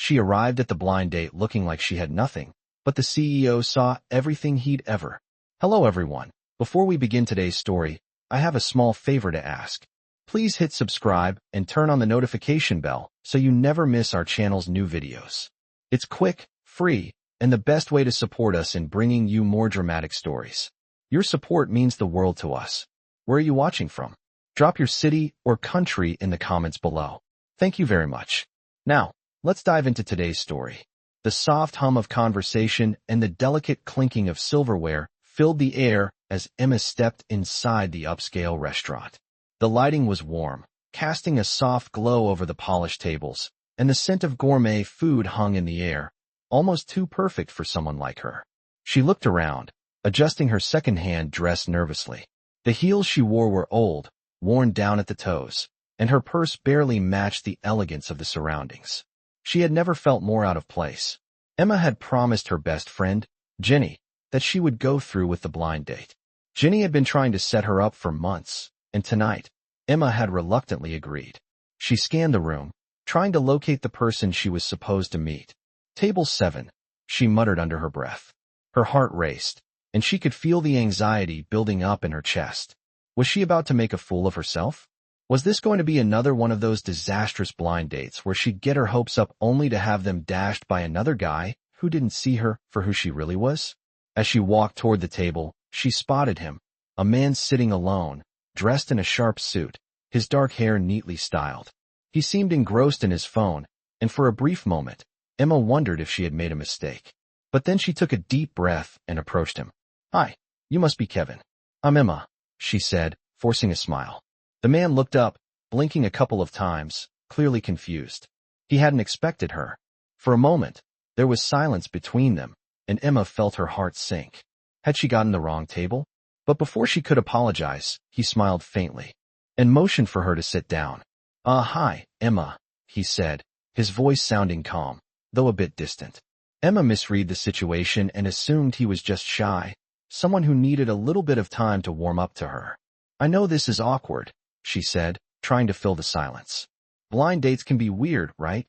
She arrived at the blind date looking like she had nothing, but the CEO saw everything he'd ever. Hello everyone. Before we begin today's story, I have a small favor to ask. Please hit subscribe and turn on the notification bell so you never miss our channel's new videos. It's quick, free, and the best way to support us in bringing you more dramatic stories. Your support means the world to us. Where are you watching from? Drop your city or country in the comments below. Thank you very much. Now, let's dive into today's story. The soft hum of conversation and the delicate clinking of silverware filled the air as Emma stepped inside the upscale restaurant. The lighting was warm, casting a soft glow over the polished tables, and the scent of gourmet food hung in the air, almost too perfect for someone like her. She looked around, adjusting her second-hand dress nervously. The heels she wore were old, worn down at the toes, and her purse barely matched the elegance of the surroundings. She had never felt more out of place. Emma had promised her best friend, Jenny, that she would go through with the blind date. Jenny had been trying to set her up for months, and tonight, Emma had reluctantly agreed. She scanned the room, trying to locate the person she was supposed to meet. Table 7, she muttered under her breath. Her heart raced, and she could feel the anxiety building up in her chest. Was she about to make a fool of herself? Was this going to be another one of those disastrous blind dates where she'd get her hopes up only to have them dashed by another guy who didn't see her for who she really was? As she walked toward the table, she spotted him, a man sitting alone, dressed in a sharp suit, his dark hair neatly styled. He seemed engrossed in his phone, and for a brief moment, Emma wondered if she had made a mistake. But then she took a deep breath and approached him. "Hi, you must be Kevin." "I'm Emma," she said, forcing a smile. The man looked up, blinking a couple of times, clearly confused. He hadn't expected her. For a moment, there was silence between them, and Emma felt her heart sink. Had she gotten the wrong table? But before she could apologize, he smiled faintly and motioned for her to sit down. Hi, Emma," he said, his voice sounding calm, though a bit distant. Emma misread the situation and assumed he was just shy, someone who needed a little bit of time to warm up to her. "I know this is awkward," she said, trying to fill the silence. "Blind dates can be weird, right?"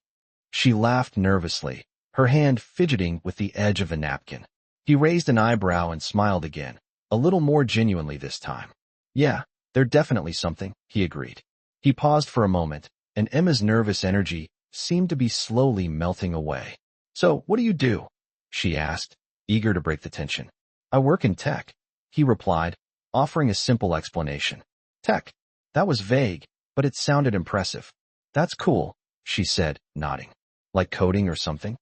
She laughed nervously, her hand fidgeting with the edge of the napkin. He raised an eyebrow and smiled again, a little more genuinely this time. "Yeah, they're definitely something," he agreed. He paused for a moment, and Emma's nervous energy seemed to be slowly melting away. "So, what do you do?" she asked, eager to break the tension. "I work in tech," he replied, offering a simple explanation. "Tech?" That was vague, but it sounded impressive. "That's cool," she said, nodding. "Like coding or something?"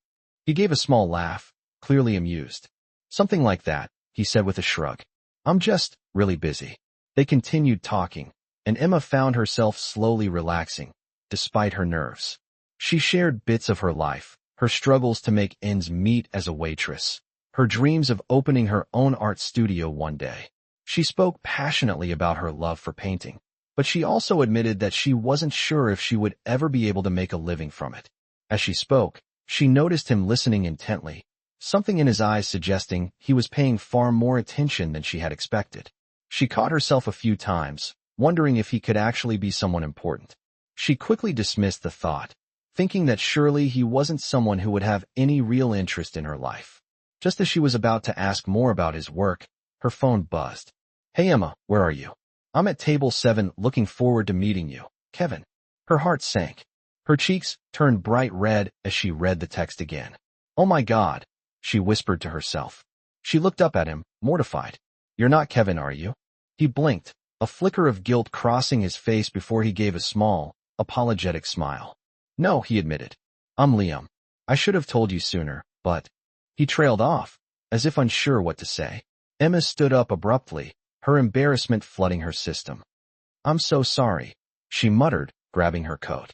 He gave a small laugh, clearly amused. "Something like that," he said with a shrug. "I'm just really busy." They continued talking, and Emma found herself slowly relaxing, despite her nerves. She shared bits of her life, her struggles to make ends meet as a waitress, her dreams of opening her own art studio one day. She spoke passionately about her love for painting, but she also admitted that she wasn't sure if she would ever be able to make a living from it. As she spoke, she noticed him listening intently, something in his eyes suggesting he was paying far more attention than she had expected. She caught herself a few times, wondering if he could actually be someone important. She quickly dismissed the thought, thinking that surely he wasn't someone who would have any real interest in her life. Just as she was about to ask more about his work, her phone buzzed. "Hey Emma, where are you?" "I'm at table 7 looking forward to meeting you, Kevin." Her heart sank. Her cheeks turned bright red as she read the text again. "Oh my God," she whispered to herself. She looked up at him, mortified. "You're not Kevin, are you?" He blinked, a flicker of guilt crossing his face before he gave a small, apologetic smile. "No," he admitted. "I'm Liam. I should have told you sooner, but—" He trailed off, as if unsure what to say. Emma stood up abruptly, her embarrassment flooding her system. "I'm so sorry," she muttered, grabbing her coat.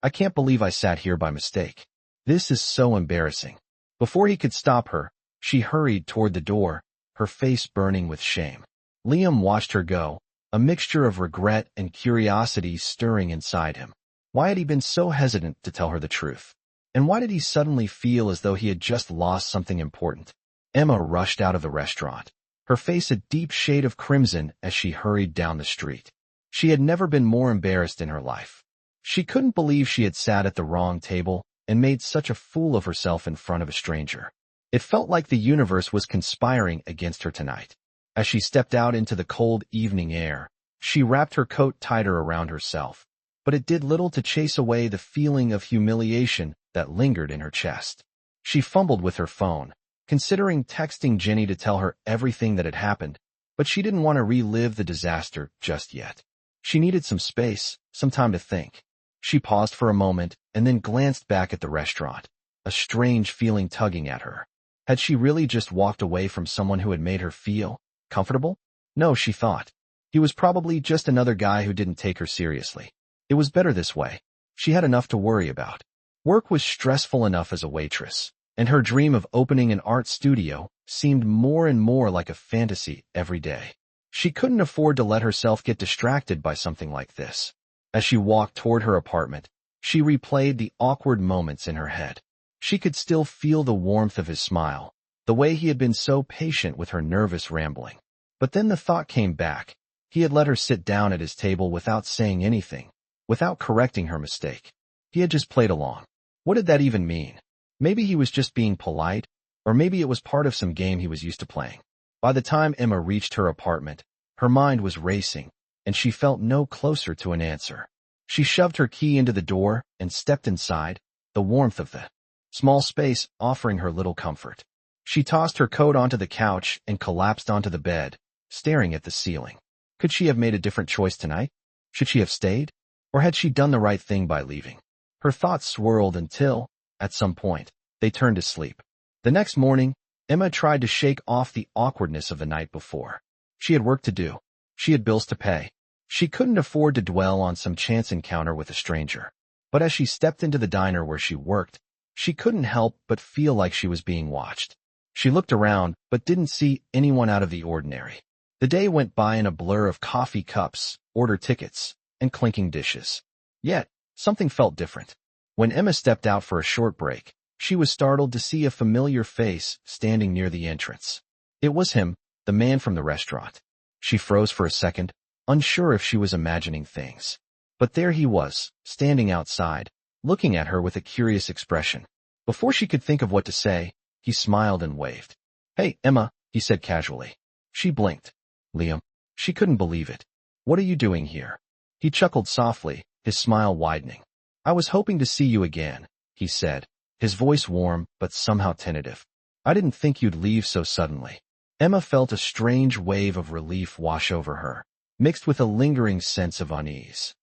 "I can't believe I sat here by mistake. This is so embarrassing." Before he could stop her, she hurried toward the door, her face burning with shame. Liam watched her go, a mixture of regret and curiosity stirring inside him. Why had he been so hesitant to tell her the truth? And why did he suddenly feel as though he had just lost something important? Emma rushed out of the restaurant, her face a deep shade of crimson as she hurried down the street. She had never been more embarrassed in her life. She couldn't believe she had sat at the wrong table, and made such a fool of herself in front of a stranger. It felt like the universe was conspiring against her tonight. As she stepped out into the cold evening air, she wrapped her coat tighter around herself, but it did little to chase away the feeling of humiliation that lingered in her chest. She fumbled with her phone, considering texting Jenny to tell her everything that had happened, but she didn't want to relive the disaster just yet. She needed some space, some time to think. She paused for a moment and then glanced back at the restaurant, a strange feeling tugging at her. Had she really just walked away from someone who had made her feel comfortable? No, she thought. He was probably just another guy who didn't take her seriously. It was better this way. She had enough to worry about. Work was stressful enough as a waitress, and her dream of opening an art studio seemed more and more like a fantasy every day. She couldn't afford to let herself get distracted by something like this. As she walked toward her apartment, she replayed the awkward moments in her head. She could still feel the warmth of his smile, the way he had been so patient with her nervous rambling. But then the thought came back. He had let her sit down at his table without saying anything, without correcting her mistake. He had just played along. What did that even mean? Maybe he was just being polite, or maybe it was part of some game he was used to playing. By the time Emma reached her apartment, her mind was racing, and she felt no closer to an answer. She shoved her key into the door and stepped inside, the warmth of the small space offering her little comfort. She tossed her coat onto the couch and collapsed onto the bed, staring at the ceiling. Could she have made a different choice tonight? Should she have stayed? Or had she done the right thing by leaving? Her thoughts swirled until, at some point, they turned to sleep. The next morning, Emma tried to shake off the awkwardness of the night before. She had work to do. She had bills to pay. She couldn't afford to dwell on some chance encounter with a stranger. But as she stepped into the diner where she worked, she couldn't help but feel like she was being watched. She looked around, but didn't see anyone out of the ordinary. The day went by in a blur of coffee cups, order tickets, and clinking dishes. Yet, something felt different. When Emma stepped out for a short break, she was startled to see a familiar face standing near the entrance. It was him, the man from the restaurant. She froze for a second, unsure if she was imagining things. But there he was, standing outside, looking at her with a curious expression. Before she could think of what to say, he smiled and waved. "Hey, Emma," he said casually. She blinked. "Liam." She couldn't believe it. "What are you doing here?" He chuckled softly, his smile widening. "I was hoping to see you again," he said, his voice warm but somehow tentative. "I didn't think you'd leave so suddenly." Emma felt a strange wave of relief wash over her, mixed with a lingering sense of unease.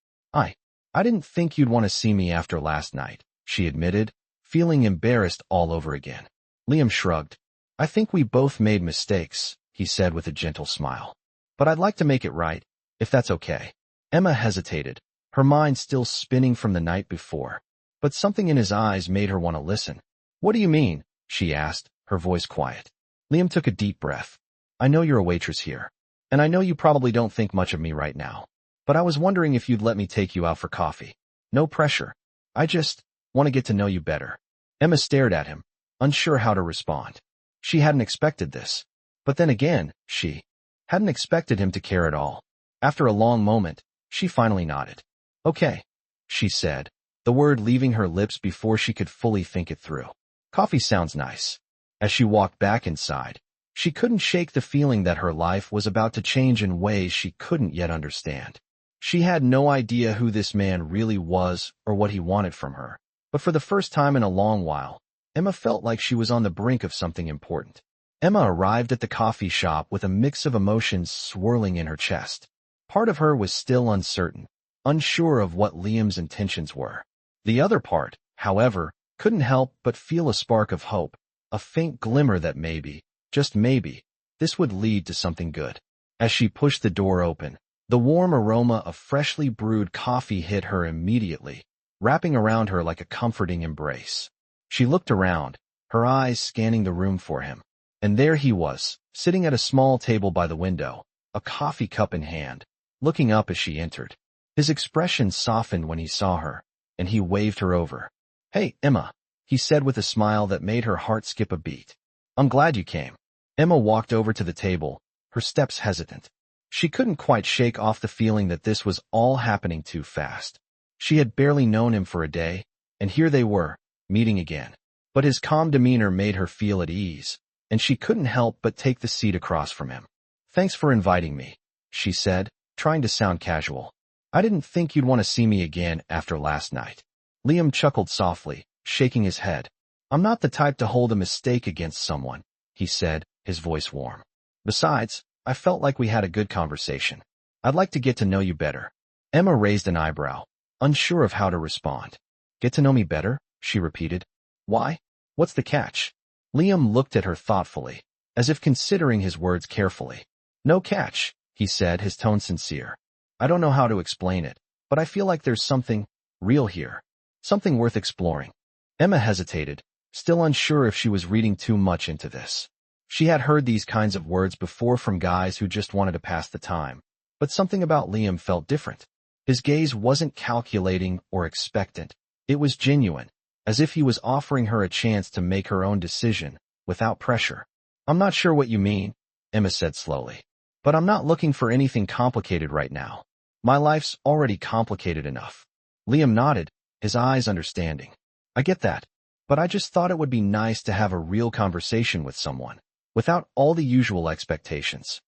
I didn't think you'd want to see me after last night," she admitted, feeling embarrassed all over again. Liam shrugged. "I think we both made mistakes," he said with a gentle smile. "But I'd like to make it right, if that's okay." Emma hesitated, her mind still spinning from the night before. But something in his eyes made her want to listen. "What do you mean?" she asked, her voice quiet. Liam took a deep breath. "I know you're a waitress here, and I know you probably don't think much of me right now. But I was wondering if you'd let me take you out for coffee. No pressure. I just want to get to know you better." Emma stared at him, unsure how to respond. She hadn't expected this. But then again, she hadn't expected him to care at all. After a long moment, she finally nodded. "Okay," she said, the word leaving her lips before she could fully think it through. "Coffee sounds nice." As she walked back inside, she couldn't shake the feeling that her life was about to change in ways she couldn't yet understand. She had no idea who this man really was or what he wanted from her. But for the first time in a long while, Emma felt like she was on the brink of something important. Emma arrived at the coffee shop with a mix of emotions swirling in her chest. Part of her was still uncertain, unsure of what Liam's intentions were. The other part, however, couldn't help but feel a spark of hope, a faint glimmer that maybe, just maybe, this would lead to something good. As she pushed the door open, the warm aroma of freshly brewed coffee hit her immediately, wrapping around her like a comforting embrace. She looked around, her eyes scanning the room for him. And there he was, sitting at a small table by the window, a coffee cup in hand, looking up as she entered. His expression softened when he saw her, and he waved her over. "Hey, Emma," he said with a smile that made her heart skip a beat. "I'm glad you came." Emma walked over to the table, her steps hesitant. She couldn't quite shake off the feeling that this was all happening too fast. She had barely known him for a day, and here they were, meeting again. But his calm demeanor made her feel at ease, and she couldn't help but take the seat across from him. "Thanks for inviting me," she said, trying to sound casual. "I didn't think you'd want to see me again after last night." Liam chuckled softly, shaking his head. "I'm not the type to hold a mistake against someone," he said, his voice warm. "Besides, I felt like we had a good conversation. I'd like to get to know you better." Emma raised an eyebrow, unsure of how to respond. "Get to know me better?" she repeated. "Why? What's the catch?" Liam looked at her thoughtfully, as if considering his words carefully. "No catch," he said, his tone sincere. "I don't know how to explain it, but I feel like there's something real here, something worth exploring." Emma hesitated, still unsure if she was reading too much into this. She had heard these kinds of words before from guys who just wanted to pass the time, but something about Liam felt different. His gaze wasn't calculating or expectant. It was genuine, as if he was offering her a chance to make her own decision, without pressure. "I'm not sure what you mean," Emma said slowly. "But I'm not looking for anything complicated right now. My life's already complicated enough." Liam nodded, his eyes understanding. "I get that, but I just thought it would be nice to have a real conversation with someone, without all the usual expectations."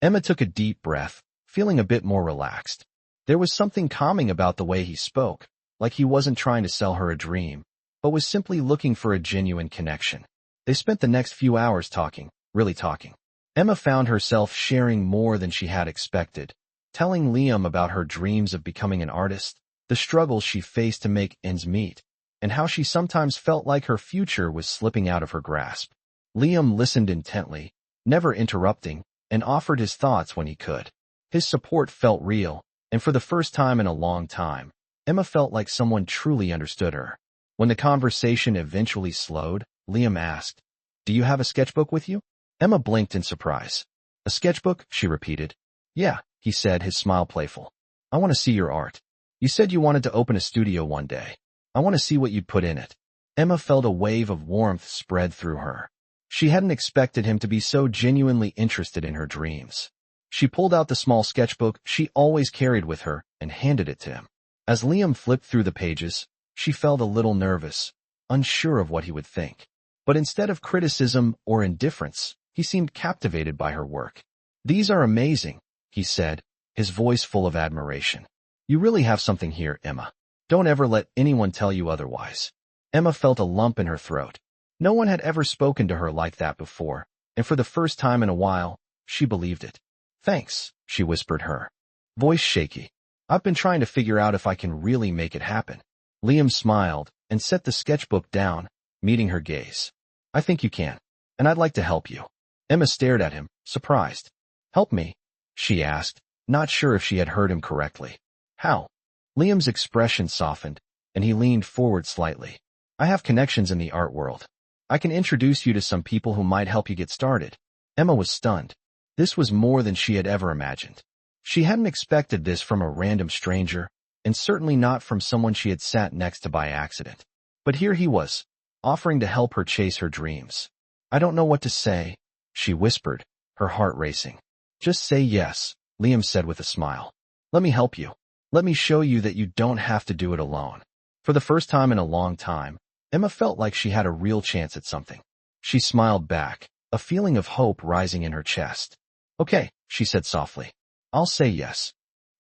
Emma took a deep breath, feeling a bit more relaxed. There was something calming about the way he spoke, like he wasn't trying to sell her a dream, but was simply looking for a genuine connection. They spent the next few hours talking, really talking. Emma found herself sharing more than she had expected, telling Liam about her dreams of becoming an artist, the struggles she faced to make ends meet, and how she sometimes felt like her future was slipping out of her grasp. Liam listened intently, never interrupting, and offered his thoughts when he could. His support felt real, and for the first time in a long time, Emma felt like someone truly understood her. When the conversation eventually slowed, Liam asked, "Do you have a sketchbook with you?" Emma blinked in surprise. "A sketchbook?" she repeated. "Yeah," he said, his smile playful. "I want to see your art. You said you wanted to open a studio one day. I want to see what you'd put in it." Emma felt a wave of warmth spread through her. She hadn't expected him to be so genuinely interested in her dreams. She pulled out the small sketchbook she always carried with her and handed it to him. As Liam flipped through the pages, she felt a little nervous, unsure of what he would think. But instead of criticism or indifference, he seemed captivated by her work. "These are amazing," he said, his voice full of admiration. "You really have something here, Emma. Don't ever let anyone tell you otherwise." Emma felt a lump in her throat. No one had ever spoken to her like that before, and for the first time in a while, she believed it. "Thanks," she whispered, her voice shaky. "I've been trying to figure out if I can really make it happen." Liam smiled and set the sketchbook down, meeting her gaze. "I think you can, and I'd like to help you." Emma stared at him, surprised. "Help me?" she asked, not sure if she had heard him correctly. "How?" Liam's expression softened, and he leaned forward slightly. "I have connections in the art world. I can introduce you to some people who might help you get started." Emma was stunned. This was more than she had ever imagined. She hadn't expected this from a random stranger, and certainly not from someone she had sat next to by accident. But here he was, offering to help her chase her dreams. "I don't know what to say," she whispered, her heart racing. "Just say yes," Liam said with a smile. "Let me help you. Let me show you that you don't have to do it alone." For the first time in a long time, Emma felt like she had a real chance at something. She smiled back, a feeling of hope rising in her chest. "Okay," she said softly. "I'll say yes."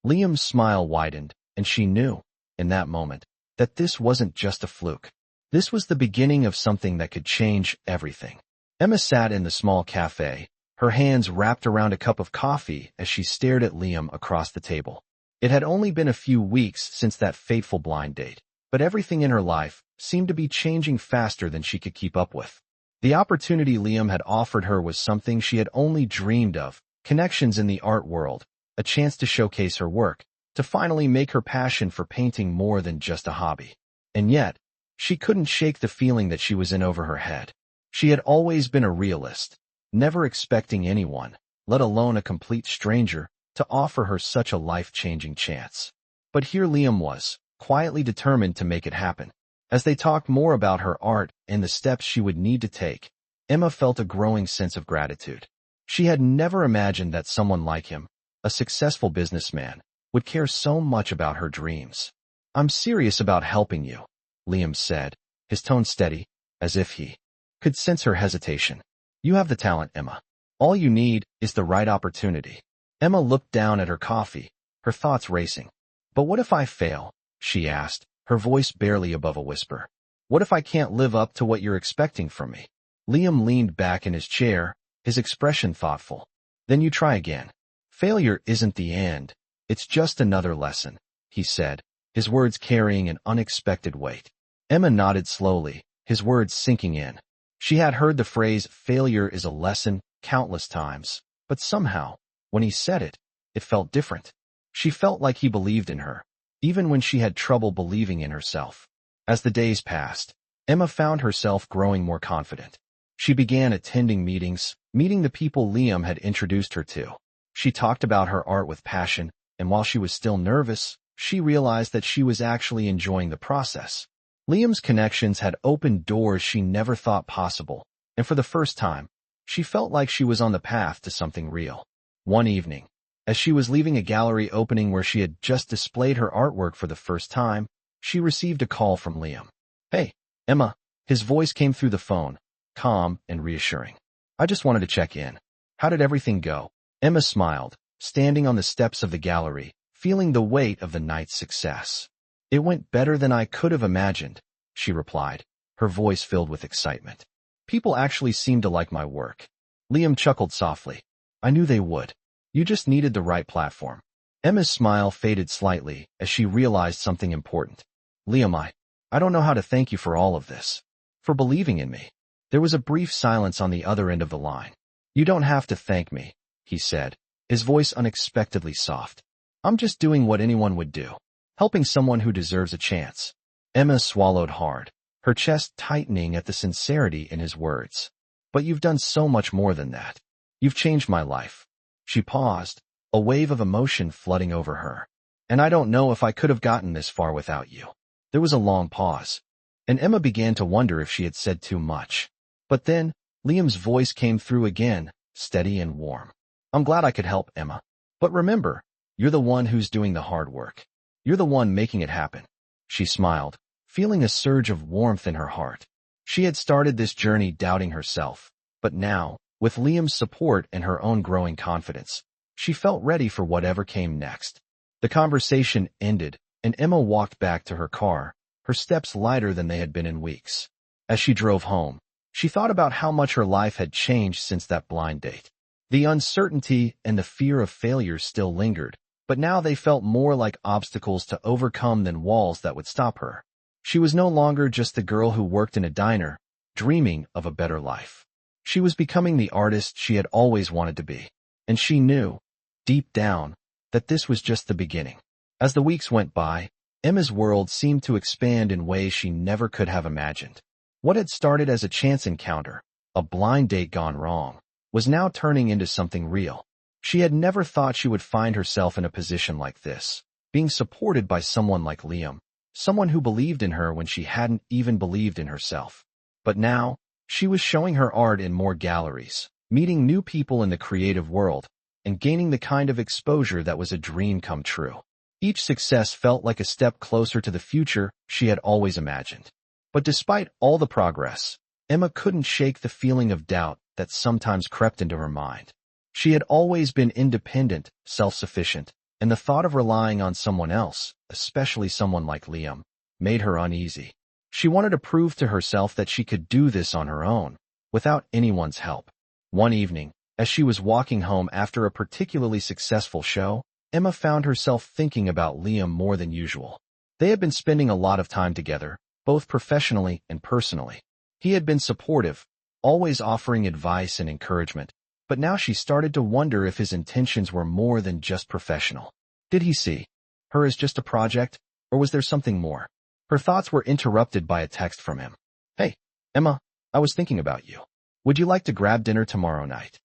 Liam's smile widened, and she knew, in that moment, that this wasn't just a fluke. This was the beginning of something that could change everything. Emma sat in the small cafe, her hands wrapped around a cup of coffee as she stared at Liam across the table. It had only been a few weeks since that fateful blind date, but everything in her life seemed to be changing faster than she could keep up with. The opportunity Liam had offered her was something she had only dreamed of, connections in the art world, a chance to showcase her work, to finally make her passion for painting more than just a hobby. And yet, she couldn't shake the feeling that she was in over her head. She had always been a realist, never expecting anyone, let alone a complete stranger, to offer her such a life-changing chance. But here Liam was, quietly determined to make it happen. As they talked more about her art and the steps she would need to take, Emma felt a growing sense of gratitude. She had never imagined that someone like him, a successful businessman, would care so much about her dreams. "I'm serious about helping you," Liam said, his tone steady, as if he could sense her hesitation. You have the talent, Emma. All you need is the right opportunity. Emma looked down at her coffee, her thoughts racing. But what if I fail? She asked, her voice barely above a whisper. What if I can't live up to what you're expecting from me? Liam leaned back in his chair, his expression thoughtful. Then you try again. Failure isn't the end. It's just another lesson, he said, his words carrying an unexpected weight. Emma nodded slowly, his words sinking in. She had heard the phrase, failure is a lesson, countless times, but somehow, when he said it, it felt different. She felt like he believed in her, even when she had trouble believing in herself. As the days passed, Emma found herself growing more confident. She began attending meetings, meeting the people Liam had introduced her to. She talked about her art with passion, and while she was still nervous, she realized that she was actually enjoying the process. Liam's connections had opened doors she never thought possible, and for the first time, she felt like she was on the path to something real. One evening, as she was leaving a gallery opening where she had just displayed her artwork for the first time, she received a call from Liam. Hey, Emma. His voice came through the phone, calm and reassuring. I just wanted to check in. How did everything go? Emma smiled, standing on the steps of the gallery, feeling the weight of the night's success. It went better than I could have imagined, she replied, her voice filled with excitement. People actually seemed to like my work. Liam chuckled softly. I knew they would. You just needed the right platform. Emma's smile faded slightly as she realized something important. Liam, I don't know how to thank you for all of this. For believing in me. There was a brief silence on the other end of the line. You don't have to thank me, he said, his voice unexpectedly soft. I'm just doing what anyone would do. Helping someone who deserves a chance. Emma swallowed hard, her chest tightening at the sincerity in his words. But you've done so much more than that. You've changed my life. She paused, a wave of emotion flooding over her. And I don't know if I could have gotten this far without you. There was a long pause, and Emma began to wonder if she had said too much. But then, Liam's voice came through again, steady and warm. I'm glad I could help, Emma. But remember, you're the one who's doing the hard work. You're the one making it happen. She smiled, feeling a surge of warmth in her heart. She had started this journey doubting herself, but now, with Liam's support and her own growing confidence, she felt ready for whatever came next. The conversation ended, and Emma walked back to her car, her steps lighter than they had been in weeks. As she drove home, she thought about how much her life had changed since that blind date. The uncertainty and the fear of failure still lingered, but now they felt more like obstacles to overcome than walls that would stop her. She was no longer just the girl who worked in a diner, dreaming of a better life. She was becoming the artist she had always wanted to be, and she knew, deep down, that this was just the beginning. As the weeks went by, Emma's world seemed to expand in ways she never could have imagined. What had started as a chance encounter, a blind date gone wrong, was now turning into something real. She had never thought she would find herself in a position like this, being supported by someone like Liam, someone who believed in her when she hadn't even believed in herself. But now, she was showing her art in more galleries, meeting new people in the creative world, and gaining the kind of exposure that was a dream come true. Each success felt like a step closer to the future she had always imagined. But despite all the progress, Emma couldn't shake the feeling of doubt that sometimes crept into her mind. She had always been independent, self-sufficient, and the thought of relying on someone else, especially someone like Liam, made her uneasy. She wanted to prove to herself that she could do this on her own, without anyone's help. One evening, as she was walking home after a particularly successful show, Emma found herself thinking about Liam more than usual. They had been spending a lot of time together, both professionally and personally. He had been supportive, always offering advice and encouragement, but now she started to wonder if his intentions were more than just professional. Did he see her as just a project, or was there something more? Her thoughts were interrupted by a text from him. Hey, Emma, I was thinking about you. Would you like to grab dinner tomorrow night?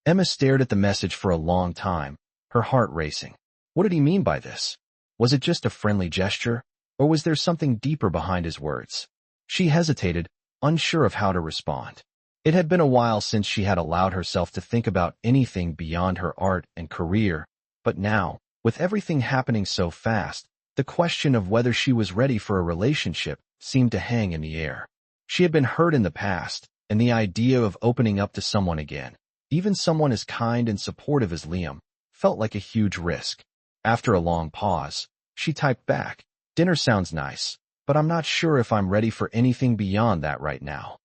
Emma stared at the message for a long time, her heart racing. What did he mean by this? Was it just a friendly gesture, or was there something deeper behind his words? She hesitated, unsure of how to respond. It had been a while since she had allowed herself to think about anything beyond her art and career, but now, with everything happening so fast, the question of whether she was ready for a relationship seemed to hang in the air. She had been hurt in the past, and the idea of opening up to someone again, even someone as kind and supportive as Liam, felt like a huge risk. After a long pause, she typed back, "Dinner sounds nice, but I'm not sure if I'm ready for anything beyond that right now."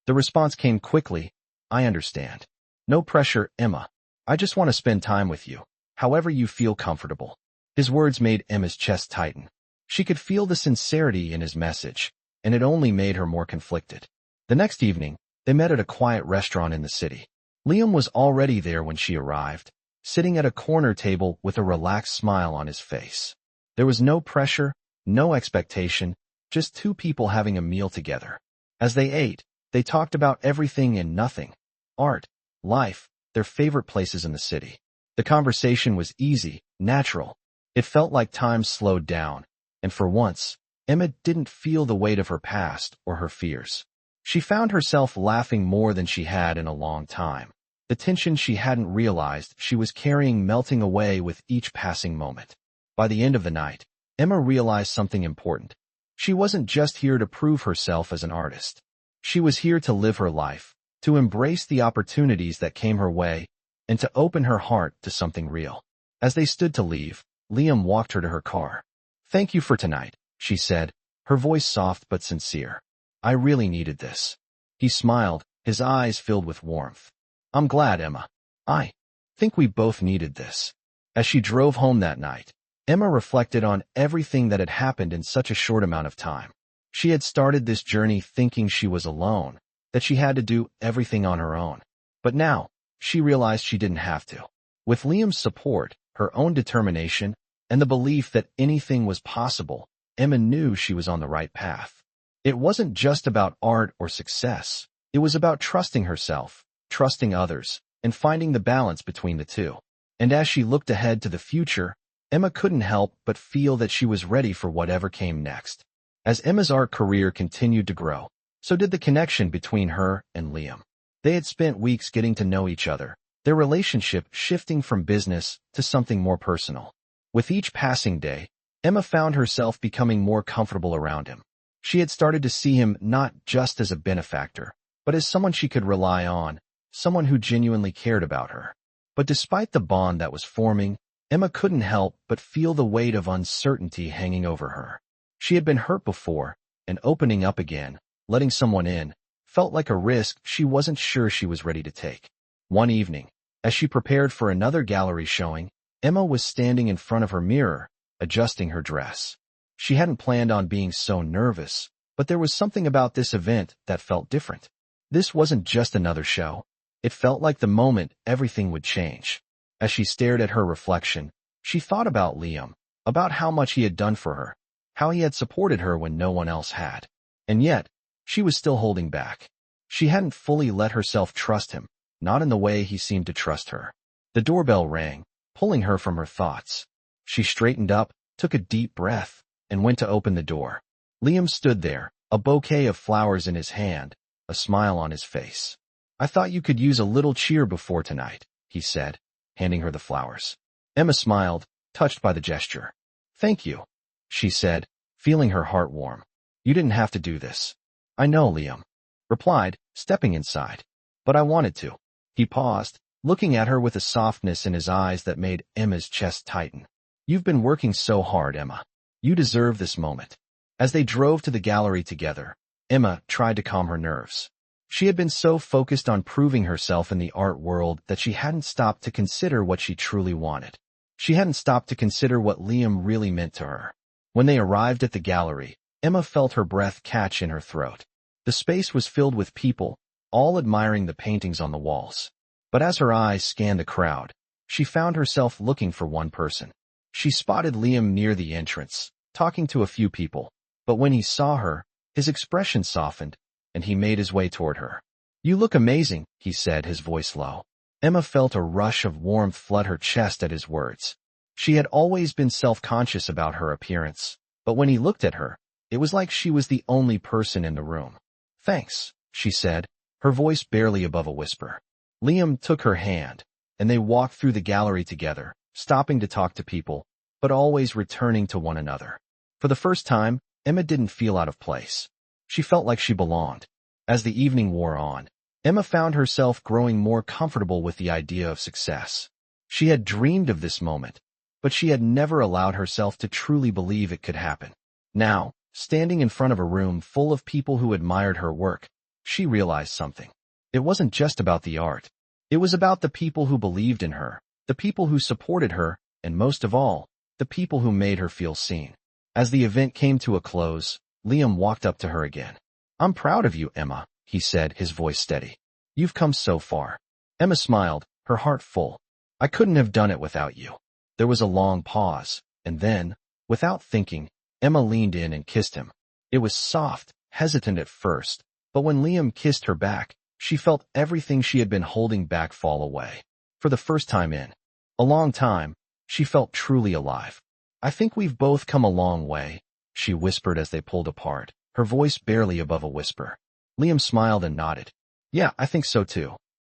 The response came quickly, "I understand. No pressure, Emma. I just want to spend time with you, however you feel comfortable." His words made Emma's chest tighten. She could feel the sincerity in his message, and it only made her more conflicted. The next evening, they met at a quiet restaurant in the city. Liam was already there when she arrived, sitting at a corner table with a relaxed smile on his face. There was no pressure, no expectation, just two people having a meal together. As they ate, they talked about everything and nothing: art, life, their favorite places in the city. The conversation was easy, natural. It felt like time slowed down, and for once, Emma didn't feel the weight of her past or her fears. She found herself laughing more than she had in a long time. The tension she hadn't realized she was carrying melting away with each passing moment. By the end of the night, Emma realized something important. She wasn't just here to prove herself as an artist. She was here to live her life, to embrace the opportunities that came her way, and to open her heart to something real. As they stood to leave, Liam walked her to her car. "Thank you for tonight," she said, her voice soft but sincere. "I really needed this." He smiled, his eyes filled with warmth. "I'm glad, Emma. I think we both needed this." As she drove home that night, Emma reflected on everything that had happened in such a short amount of time. She had started this journey thinking she was alone, that she had to do everything on her own. But now, she realized she didn't have to. With Liam's support, her own determination, and the belief that anything was possible, Emma knew she was on the right path. It wasn't just about art or success. It was about trusting herself, trusting others, and finding the balance between the two. And as she looked ahead to the future, Emma couldn't help but feel that she was ready for whatever came next. As Emma's art career continued to grow, so did the connection between her and Liam. They had spent weeks getting to know each other, their relationship shifting from business to something more personal. With each passing day, Emma found herself becoming more comfortable around him. She had started to see him not just as a benefactor, but as someone she could rely on, someone who genuinely cared about her. But despite the bond that was forming, Emma couldn't help but feel the weight of uncertainty hanging over her. She had been hurt before, and opening up again, letting someone in, felt like a risk she wasn't sure she was ready to take. One evening, as she prepared for another gallery showing, Emma was standing in front of her mirror, adjusting her dress. She hadn't planned on being so nervous, but there was something about this event that felt different. This wasn't just another show. It felt like the moment everything would change. As she stared at her reflection, she thought about Liam, about how much he had done for her, how he had supported her when no one else had. And yet, she was still holding back. She hadn't fully let herself trust him, not in the way he seemed to trust her. The doorbell rang, pulling her from her thoughts. She straightened up, took a deep breath, and went to open the door. Liam stood there, a bouquet of flowers in his hand, a smile on his face. "I thought you could use a little cheer before tonight," he said, handing her the flowers. Emma smiled, touched by the gesture. "Thank you," she said, feeling her heart warm. "You didn't have to do this." "I know," Liam replied, stepping inside. "But I wanted to." He paused, looking at her with a softness in his eyes that made Emma's chest tighten. "You've been working so hard, Emma. You deserve this moment." As they drove to the gallery together, Emma tried to calm her nerves. She had been so focused on proving herself in the art world that she hadn't stopped to consider what she truly wanted. She hadn't stopped to consider what Liam really meant to her. When they arrived at the gallery, Emma felt her breath catch in her throat. The space was filled with people, all admiring the paintings on the walls. But as her eyes scanned the crowd, she found herself looking for one person. She spotted Liam near the entrance, talking to a few people, but when he saw her, his expression softened, and he made his way toward her. "You look amazing," he said, his voice low. Emma felt a rush of warmth flood her chest at his words. She had always been self-conscious about her appearance, but when he looked at her, it was like she was the only person in the room. "Thanks," she said, her voice barely above a whisper. Liam took her hand, and they walked through the gallery together, stopping to talk to people, but always returning to one another. For the first time, Emma didn't feel out of place. She felt like she belonged. As the evening wore on, Emma found herself growing more comfortable with the idea of success. She had dreamed of this moment, but she had never allowed herself to truly believe it could happen. Now, standing in front of a room full of people who admired her work, she realized something. It wasn't just about the art. It was about the people who believed in her, the people who supported her, and most of all, the people who made her feel seen. As the event came to a close, Liam walked up to her again. "I'm proud of you, Emma," he said, his voice steady. "You've come so far." Emma smiled, her heart full. "I couldn't have done it without you." There was a long pause, and then, without thinking, Emma leaned in and kissed him. It was soft, hesitant at first, but when Liam kissed her back, she felt everything she had been holding back fall away. For the first time in a long time, she felt truly alive. "I think we've both come a long way," she whispered as they pulled apart, her voice barely above a whisper. Liam smiled and nodded. "Yeah, I think so too."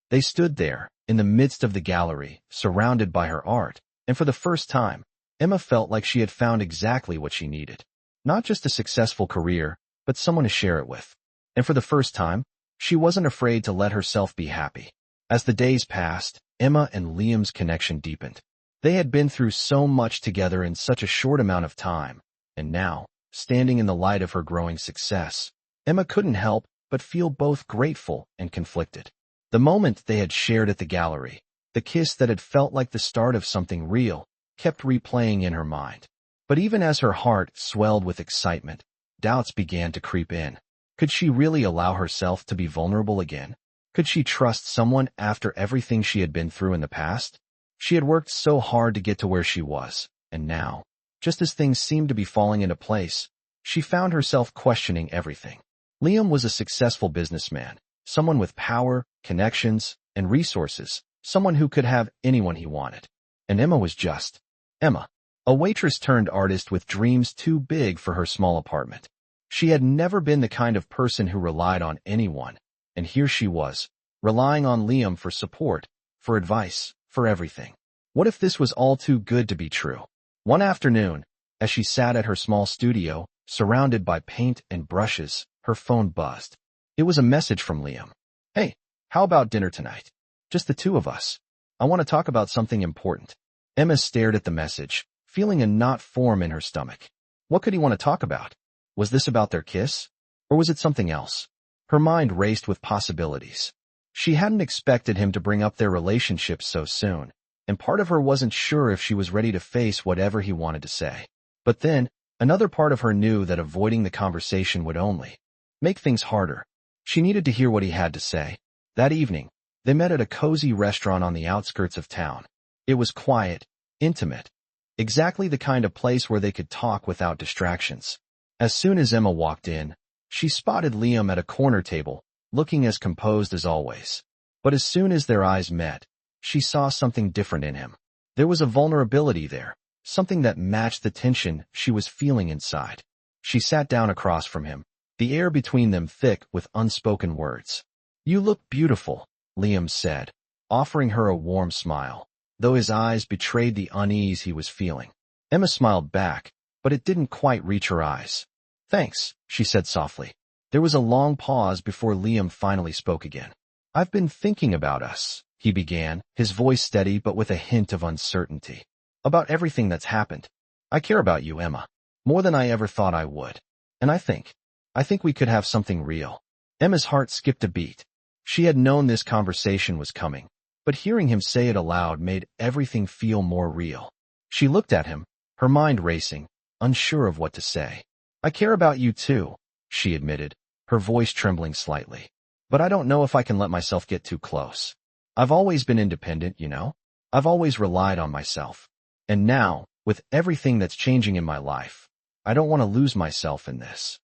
They stood there, in the midst of the gallery, surrounded by her art, and for the first time, Emma felt like she had found exactly what she needed. Not just a successful career, but someone to share it with. And for the first time, she wasn't afraid to let herself be happy. As the days passed, Emma and Liam's connection deepened. They had been through so much together in such a short amount of time, and now, standing in the light of her growing success, Emma couldn't help but feel both grateful and conflicted. The moment they had shared at the gallery, the kiss that had felt like the start of something real, kept replaying in her mind. But even as her heart swelled with excitement, doubts began to creep in. Could she really allow herself to be vulnerable again? Could she trust someone after everything she had been through in the past? She had worked so hard to get to where she was, and now, just as things seemed to be falling into place, she found herself questioning everything. Liam was a successful businessman, someone with power, connections, and resources, someone who could have anyone he wanted. And Emma was just Emma, a waitress turned artist with dreams too big for her small apartment. She had never been the kind of person who relied on anyone, and here she was, relying on Liam for support, for advice, for everything. What if this was all too good to be true? One afternoon, as she sat at her small studio, surrounded by paint and brushes, her phone buzzed. It was a message from Liam. "Hey, how about dinner tonight? Just the two of us. I want to talk about something important." Emma stared at the message, feeling a knot form in her stomach. What could he want to talk about? Was this about their kiss? Or was it something else? Her mind raced with possibilities. She hadn't expected him to bring up their relationship so soon, and part of her wasn't sure if she was ready to face whatever he wanted to say. But then, another part of her knew that avoiding the conversation would only make things harder. She needed to hear what he had to say. That evening, they met at a cozy restaurant on the outskirts of town. It was quiet, intimate, exactly the kind of place where they could talk without distractions. As soon as Emma walked in, she spotted Liam at a corner table, looking as composed as always. But as soon as their eyes met, she saw something different in him. There was a vulnerability there, something that matched the tension she was feeling inside. She sat down across from him, the air between them thick with unspoken words. "You look beautiful," Liam said, offering her a warm smile, though his eyes betrayed the unease he was feeling. Emma smiled back, but it didn't quite reach her eyes. "Thanks," she said softly. There was a long pause before Liam finally spoke again. "I've been thinking about us," he began, his voice steady but with a hint of uncertainty. "About everything that's happened. I care about you, Emma, more than I ever thought I would. And I think we could have something real." Emma's heart skipped a beat. She had known this conversation was coming, but hearing him say it aloud made everything feel more real. She looked at him, her mind racing, unsure of what to say. "I care about you too," she admitted, her voice trembling slightly. "But I don't know if I can let myself get too close. I've always been independent, you know? I've always relied on myself. And now, with everything that's changing in my life, I don't want to lose myself in this."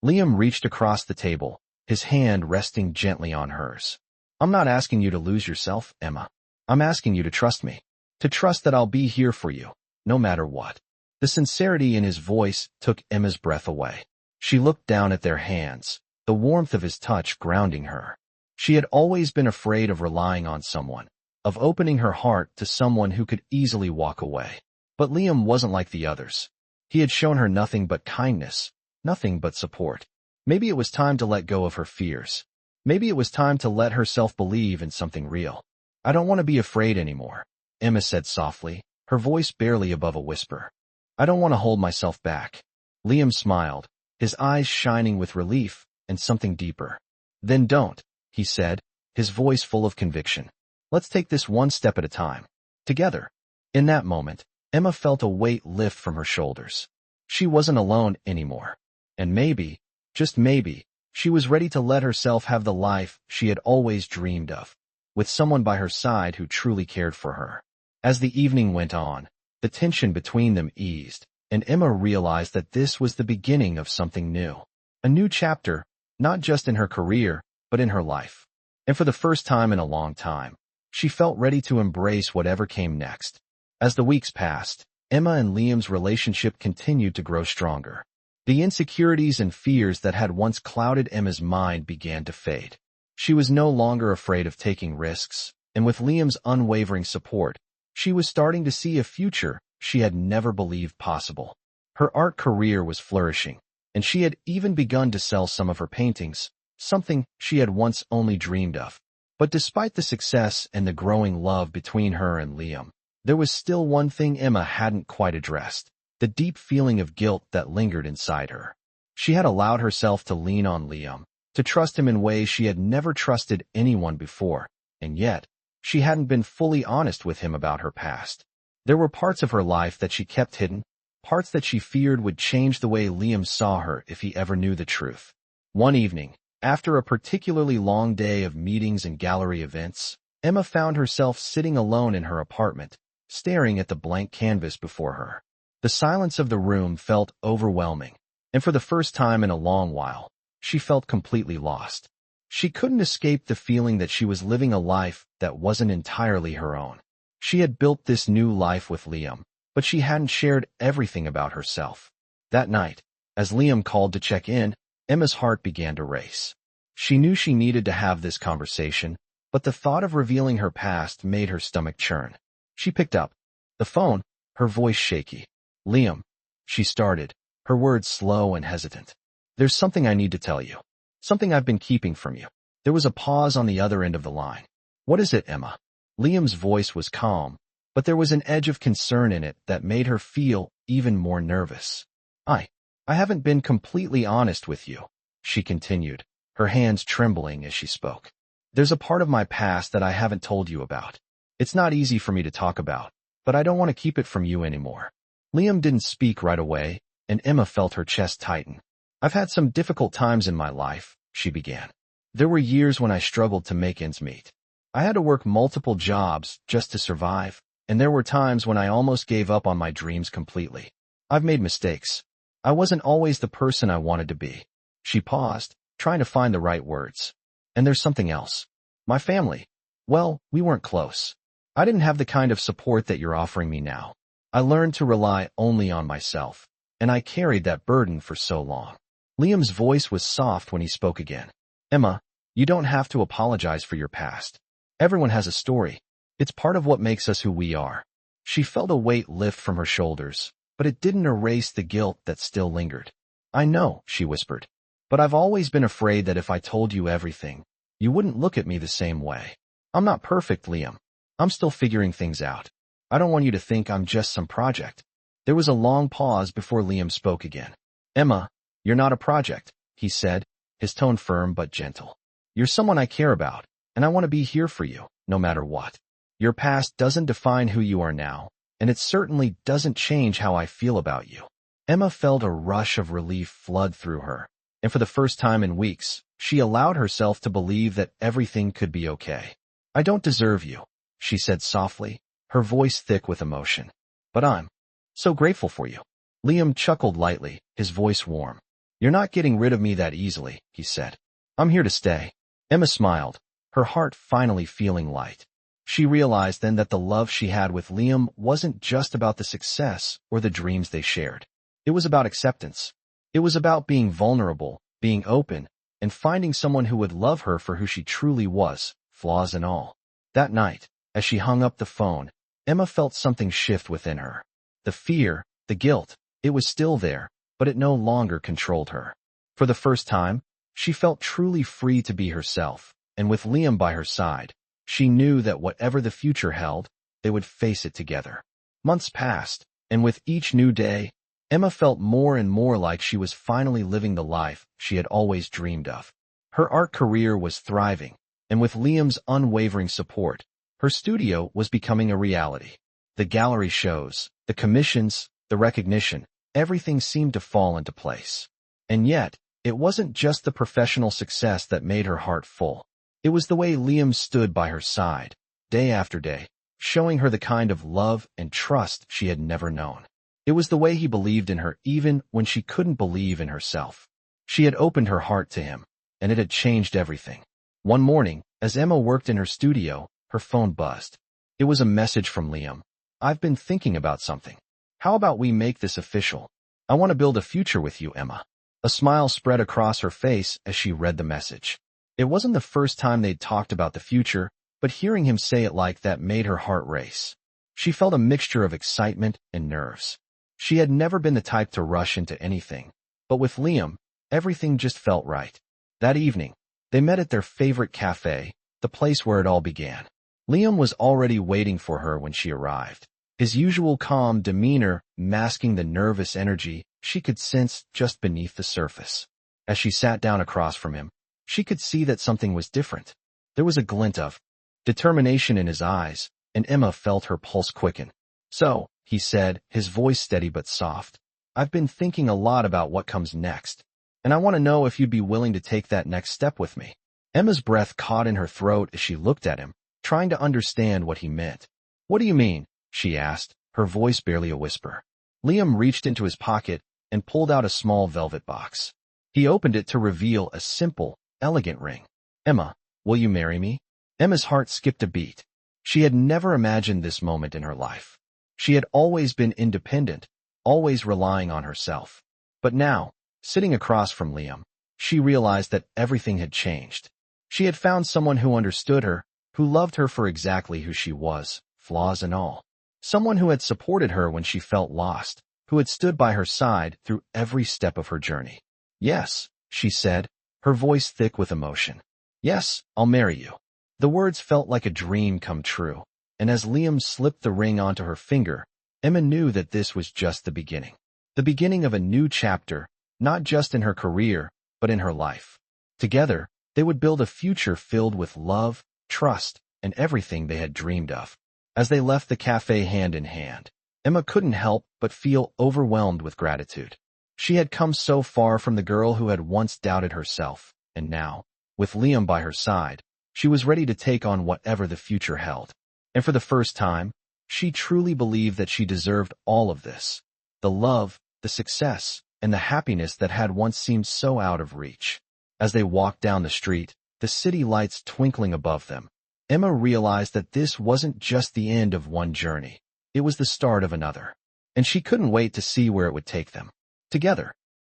Liam reached across the table, his hand resting gently on hers. "I'm not asking you to lose yourself, Emma. I'm asking you to trust me. To trust that I'll be here for you, no matter what." The sincerity in his voice took Emma's breath away. She looked down at their hands, the warmth of his touch grounding her. She had always been afraid of relying on someone, of opening her heart to someone who could easily walk away. But Liam wasn't like the others. He had shown her nothing but kindness, nothing but support. Maybe it was time to let go of her fears, Maybe it was time to let herself believe in something real. I don't want to be afraid anymore, Emma said softly, her voice barely above a whisper. I don't want to hold myself back. Liam smiled, his eyes shining with relief and something deeper. Then don't, he said, his voice full of conviction. Let's take this one step at a time. Together. In that moment, Emma felt a weight lift from her shoulders. She wasn't alone anymore. And maybe, just maybe, she was ready to let herself have the life she had always dreamed of, with someone by her side who truly cared for her. As the evening went on, the tension between them eased, and Emma realized that this was the beginning of something new. A new chapter, not just in her career, but in her life. And for the first time in a long time, she felt ready to embrace whatever came next. As the weeks passed, Emma and Liam's relationship continued to grow stronger. The insecurities and fears that had once clouded Emma's mind began to fade. She was no longer afraid of taking risks, and with Liam's unwavering support, she was starting to see a future she had never believed possible. Her art career was flourishing, and she had even begun to sell some of her paintings, something she had once only dreamed of. But despite the success and the growing love between her and Liam, there was still one thing Emma hadn't quite addressed, the deep feeling of guilt that lingered inside her. She had allowed herself to lean on Liam, to trust him in ways she had never trusted anyone before, and yet, she hadn't been fully honest with him about her past. There were parts of her life that she kept hidden, parts that she feared would change the way Liam saw her if he ever knew the truth. One evening, after a particularly long day of meetings and gallery events, Emma found herself sitting alone in her apartment, staring at the blank canvas before her. The silence of the room felt overwhelming, and for the first time in a long while, she felt completely lost. She couldn't escape the feeling that she was living a life that wasn't entirely her own. She had built this new life with Liam, but she hadn't shared everything about herself. That night, as Liam called to check in, Emma's heart began to race. She knew she needed to have this conversation, but the thought of revealing her past made her stomach churn. She picked up the phone, her voice shaky. Liam, she started, her words slow and hesitant. There's something I need to tell you. Something I've been keeping from you. There was a pause on the other end of the line. What is it, Emma? Liam's voice was calm, but there was an edge of concern in it that made her feel even more nervous. I haven't been completely honest with you, she continued, her hands trembling as she spoke. There's a part of my past that I haven't told you about. It's not easy for me to talk about, but I don't want to keep it from you anymore. Liam didn't speak right away, and Emma felt her chest tighten. I've had some difficult times in my life, she began. There were years when I struggled to make ends meet. I had to work multiple jobs just to survive, and there were times when I almost gave up on my dreams completely. I've made mistakes. I wasn't always the person I wanted to be. She paused, trying to find the right words. And there's something else. My family. Well, we weren't close. I didn't have the kind of support that you're offering me now. I learned to rely only on myself, and I carried that burden for so long. Liam's voice was soft when he spoke again. Emma, you don't have to apologize for your past. Everyone has a story. It's part of what makes us who we are. She felt a weight lift from her shoulders, but it didn't erase the guilt that still lingered. I know, she whispered, but I've always been afraid that if I told you everything, you wouldn't look at me the same way. I'm not perfect, Liam. I'm still figuring things out. I don't want you to think I'm just some project. There was a long pause before Liam spoke again. Emma, you're not a project, he said, his tone firm but gentle. You're someone I care about, and I want to be here for you, no matter what. Your past doesn't define who you are now, and it certainly doesn't change how I feel about you. Emma felt a rush of relief flood through her, and for the first time in weeks, she allowed herself to believe that everything could be okay. I don't deserve you, she said softly, her voice thick with emotion. But I'm so grateful for you. Liam chuckled lightly, his voice warm. You're not getting rid of me that easily, he said. I'm here to stay. Emma smiled, her heart finally feeling light. She realized then that the love she had with Liam wasn't just about the success or the dreams they shared. It was about acceptance. It was about being vulnerable, being open, and finding someone who would love her for who she truly was, flaws and all. That night, as she hung up the phone, Emma felt something shift within her. The fear, the guilt, it was still there, but it no longer controlled her. For the first time, She felt truly free to be herself, and with Liam by her side, she knew that whatever the future held, they would face it together. Months passed, and with each new day, Emma felt more and more like she was finally living the life she had always dreamed of. Her art career was thriving, and with Liam's unwavering support, her studio was becoming a reality. The gallery shows, the commissions, the recognition, everything seemed to fall into place. And yet, it wasn't just the professional success that made her heart full. It was the way Liam stood by her side, day after day, showing her the kind of love and trust she had never known. It was the way he believed in her even when she couldn't believe in herself. She had opened her heart to him, and it had changed everything. One morning, as Emma worked in her studio, her phone buzzed. It was a message from Liam. "I've been thinking about something. How about we make this official? I want to build a future with you, Emma." A smile spread across her face as she read the message. It wasn't the first time they'd talked about the future, but hearing him say it like that made her heart race. She felt a mixture of excitement and nerves. She had never been the type to rush into anything, but with Liam, everything just felt right. That evening, they met at their favorite cafe, the place where it all began. Liam was already waiting for her when she arrived, his usual calm demeanor masking the nervous energy she could sense just beneath the surface. As she sat down across from him, she could see that something was different. There was a glint of determination in his eyes, and Emma felt her pulse quicken. "So," he said, his voice steady but soft, "I've been thinking a lot about what comes next, and I want to know if you'd be willing to take that next step with me." Emma's breath caught in her throat as she looked at him, trying to understand what he meant. "What do you mean?" she asked, her voice barely a whisper. Liam reached into his pocket and pulled out a small velvet box. He opened it to reveal a simple, elegant ring. "Emma, will you marry me?" Emma's heart skipped a beat. She had never imagined this moment in her life. She had always been independent, always relying on herself. But now, sitting across from Liam, she realized that everything had changed. She had found someone who understood her, who loved her for exactly who she was, flaws and all. Someone who had supported her when she felt lost, who had stood by her side through every step of her journey. "Yes," she said, her voice thick with emotion. "Yes, I'll marry you." The words felt like a dream come true, and as Liam slipped the ring onto her finger, Emma knew that this was just the beginning. The beginning of a new chapter, not just in her career, but in her life. Together, they would build a future filled with love, trust, and everything they had dreamed of. As they left the cafe hand in hand, Emma couldn't help but feel overwhelmed with gratitude. She had come so far from the girl who had once doubted herself, and now, with Liam by her side, she was ready to take on whatever the future held. And for the first time, she truly believed that she deserved all of this. The love, the success, and the happiness that had once seemed so out of reach. As they walked down the street, the city lights twinkling above them, Emma realized that this wasn't just the end of one journey. It was the start of another. And she couldn't wait to see where it would take them. Together,